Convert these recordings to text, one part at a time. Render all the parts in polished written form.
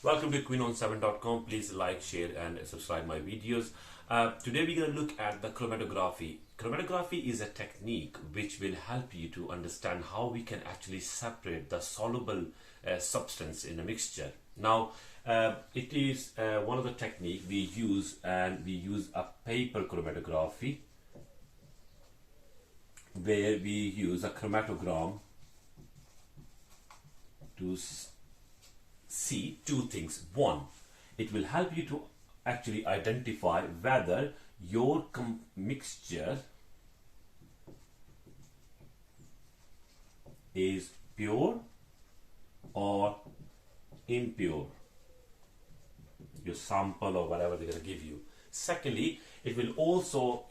Welcome to queenon7.com. Please like, share and subscribe my videos. Today we're going to look at the chromatography. Chromatography is a technique which will help you to understand how we can actually separate the soluble substance in a mixture. Now, it is one of the techniques we use, and we use a paper chromatography where we use a chromatogram to see two things. One, it will help you to actually identify whether your mixture is pure or impure, your sample or whatever they're going to give you. Secondly, it will also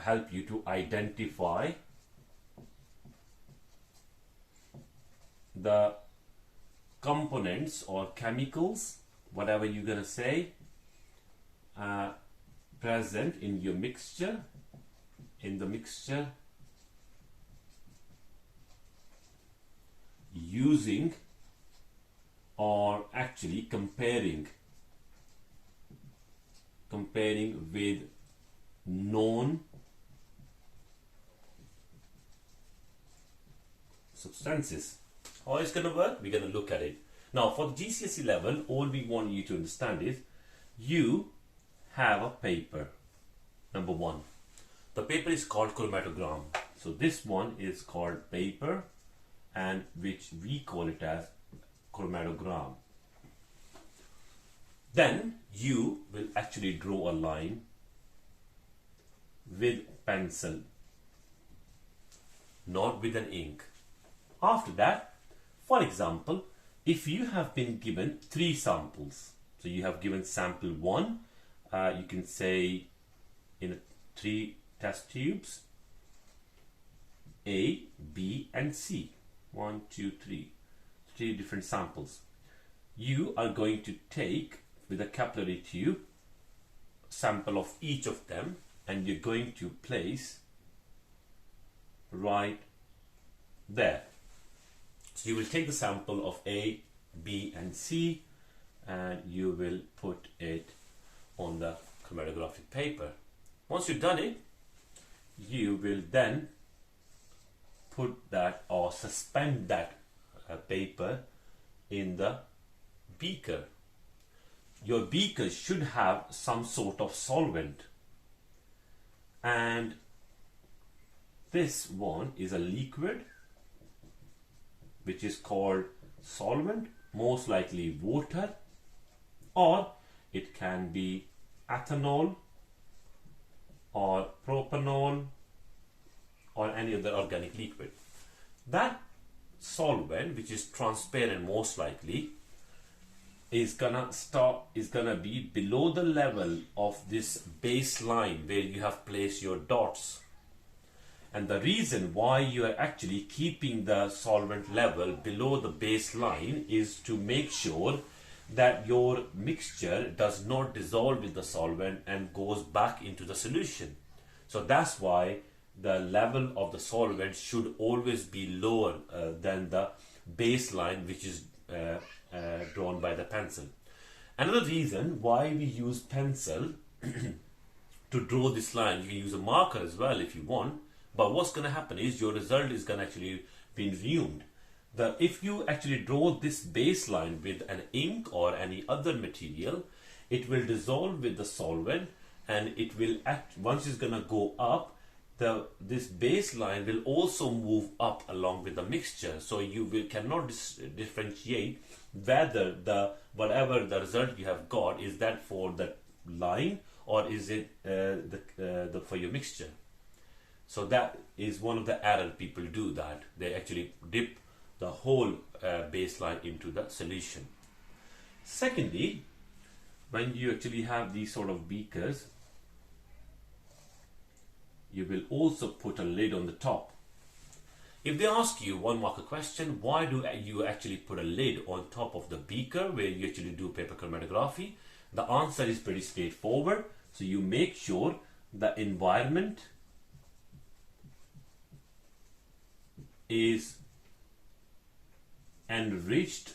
help you to identify the components or chemicals, whatever you're going to say, present in your mixture, using or actually comparing with known substances. How it's going to work, we're going to look at it. Now, for the GCSE level, all we want you to understand is you have a paper. Number one, the paper is called chromatogram. So this one is called paper, and which we call it as chromatogram. Then you will actually draw a line with pencil, not with an ink. After that, for example, if you have been given 3 samples, so you have given sample 1, you can say in 3 test tubes, A, B and C. 1, 2, 3. 3 different samples. You are going to take with a capillary tube sample of each of them, and you're going to place right there. So you will take the sample of A, B and C, and you will put it on the chromatographic paper. Once you've done it, you will then put that or suspend that paper in the beaker. Your beaker should have some sort of solvent, and this one is a liquid which is called solvent, most likely water, or it can be ethanol or propanol or any other organic liquid. That solvent, which is transparent most likely, is gonna be below the level of this baseline where you have placed your dots. And the reason why you are actually keeping the solvent level below the baseline is to make sure that your mixture does not dissolve with the solvent and goes back into the solution. So that's why the level of the solvent should always be lower than the baseline, which is drawn by the pencil. Another reason why we use pencil to draw this line, you can use a marker as well if you want, but what's going to happen is your result is going to actually be ruined. If you actually draw this baseline with an ink or any other material, it will dissolve with the solvent, and it will once it's going to go up, this baseline will also move up along with the mixture. So you cannot differentiate whether whatever the result you have got is that for the line or is it for your mixture. So that is one of the errors people do, that they actually dip the whole baseline into the solution. Secondly, when you actually have these sort of beakers, you will also put a lid on the top. If they ask you 1 mark question, why do you actually put a lid on top of the beaker where you actually do paper chromatography? The answer is pretty straightforward. So you make sure the environment is enriched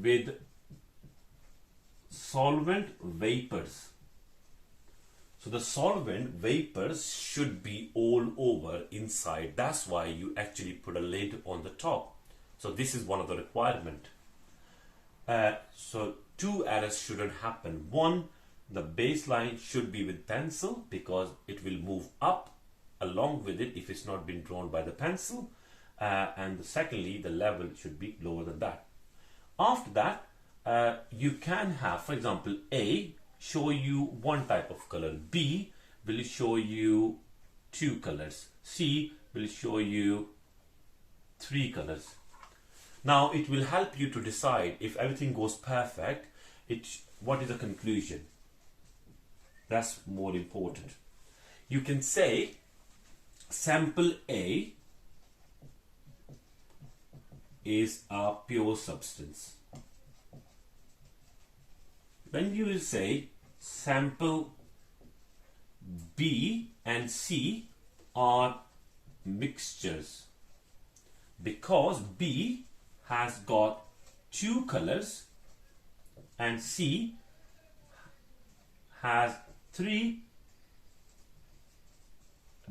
with solvent vapors. So the solvent vapors should be all over inside. That's why you actually put a lid on the top. So this is one of the requirement. So two errors shouldn't happen. One, the baseline should be with pencil because it will move up along with it if it's not been drawn by the pencil. And secondly, the level should be lower than that. After that, you can have, for example, A show you one type of color, B will show you two colors, C will show you three colors. Now it will help you to decide if everything goes perfect, what is the conclusion. That's more important. You can say sample A is a pure substance. When you will say sample B and C are mixtures, because B has got two colors and C has three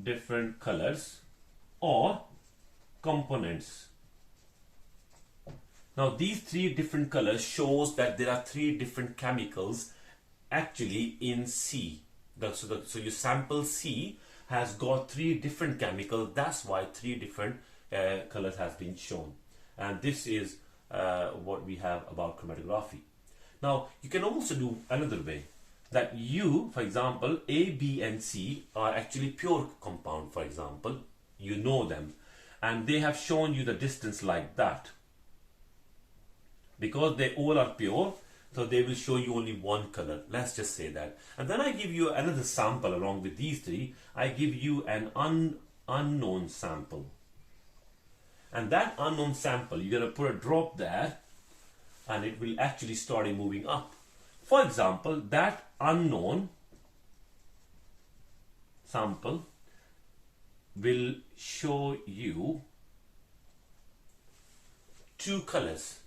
different colors or components. Now these three different colors shows that there are three different chemicals actually in C. So your sample C has got three different chemicals. That's why three different colors has been shown. And this is what we have about chromatography. Now you can also do another way, that you, for example, A, B and C are actually pure compound, for example. You know them and they have shown you the distance like that. Because they all are pure, so they will show you only one color. Let's just say that. And then I give you another sample along with these three. I give you an unknown sample. And that unknown sample, you're going to put a drop there and it will actually start moving up. For example, that unknown sample will show you two colors.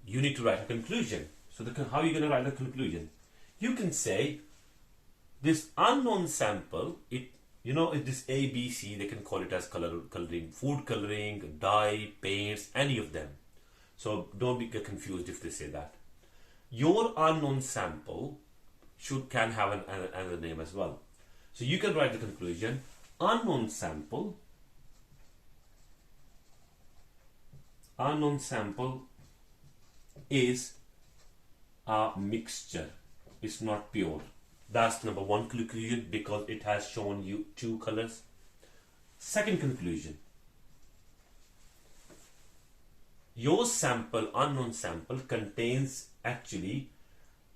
You need to write a conclusion. So how are you going to write a conclusion? You can say this unknown sample, it is A, B, C, they can call it as coloring, food coloring, dye, paints, any of them. So don't get confused if they say that. Your unknown sample can have another name as well. So you can write the conclusion, unknown sample is a mixture. It's not pure. That's number one conclusion, because it has shown you two colors. Second conclusion, your sample, unknown sample, contains actually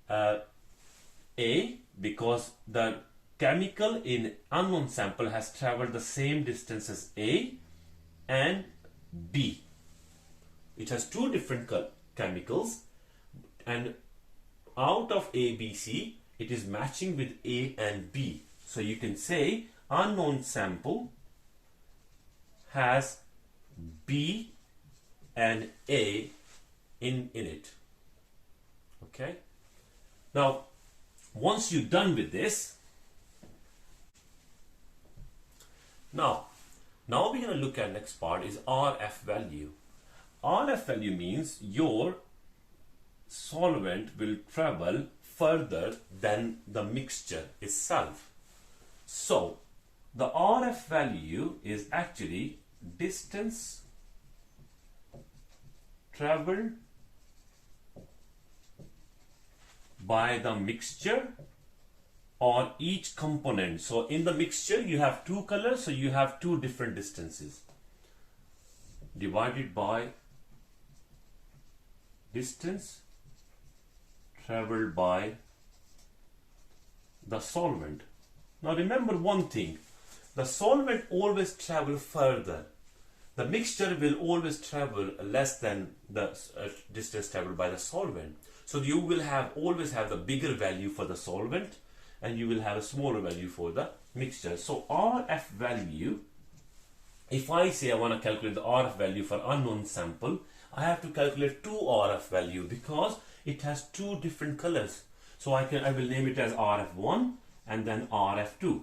A, because the chemical in unknown sample has traveled the same distance as A, and B. It has two different chemicals, and out of A, B, C, it is matching with A and B. So you can say unknown sample has B and A in it. Okay. Now, once you're done with this, now we're going to look at next part is RF value. RF value means your solvent will travel further than the mixture itself. So the RF value is actually distance traveled by the mixture or each component. So in the mixture you have two colors, so you have two different distances, divided by distance traveled by the solvent. Now remember one thing, the solvent always travel further. The mixture will always travel less than the distance traveled by the solvent. So you will always have the bigger value for the solvent and you will have a smaller value for the mixture. So RF value if I say I want to calculate the RF value for unknown sample, I have to calculate two RF value because it has two different colors. So I will name it as RF1 and then RF2.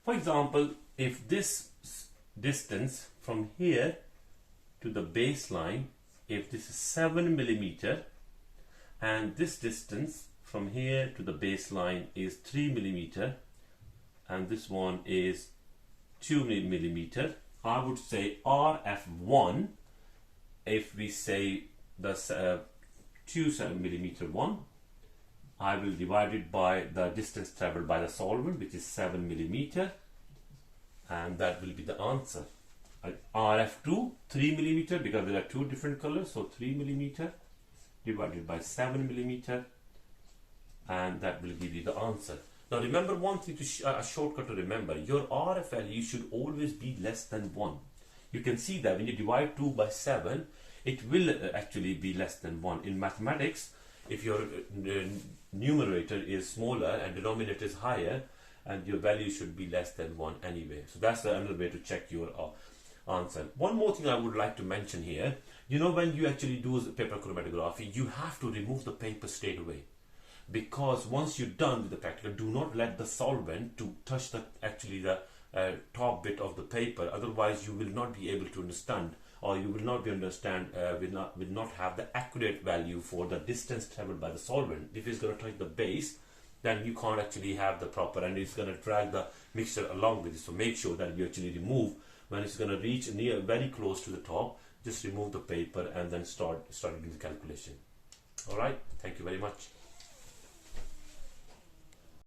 For example, if this distance from here to the baseline, if this is 7 millimeter, and this distance from here to the baseline is 3 millimeter, and this one is 2 millimeter, I would say RF1, if we say the 2 millimeter one, I will divide it by the distance traveled by the solvent, which is 7 millimeter, and that will be the answer. RF2, 3 millimeter, because there are two different colors, so 3 millimeter divided by 7 millimeter, and that will give you the answer. Now remember one thing, a shortcut to remember, your RF value should always be less than 1. You can see that when you divide 2 by 7, it will actually be less than 1. In mathematics, if your numerator is smaller and denominator is higher, and your value should be less than 1 anyway. So that's another way to check your answer. One more thing I would like to mention here, you know, when you actually do paper chromatography, you have to remove the paper straight away, because once you're done with the practical, do not let the solvent to touch the top bit of the paper, otherwise you will not be able to understand, or you will not will not have the accurate value for the distance traveled by the solvent. If it's going to touch the base, then you can't actually have the proper, and it's going to drag the mixture along with it. So make sure that you actually remove, when it's going to reach very close to the top, just remove the paper and then start doing the calculation. All right, thank you very much.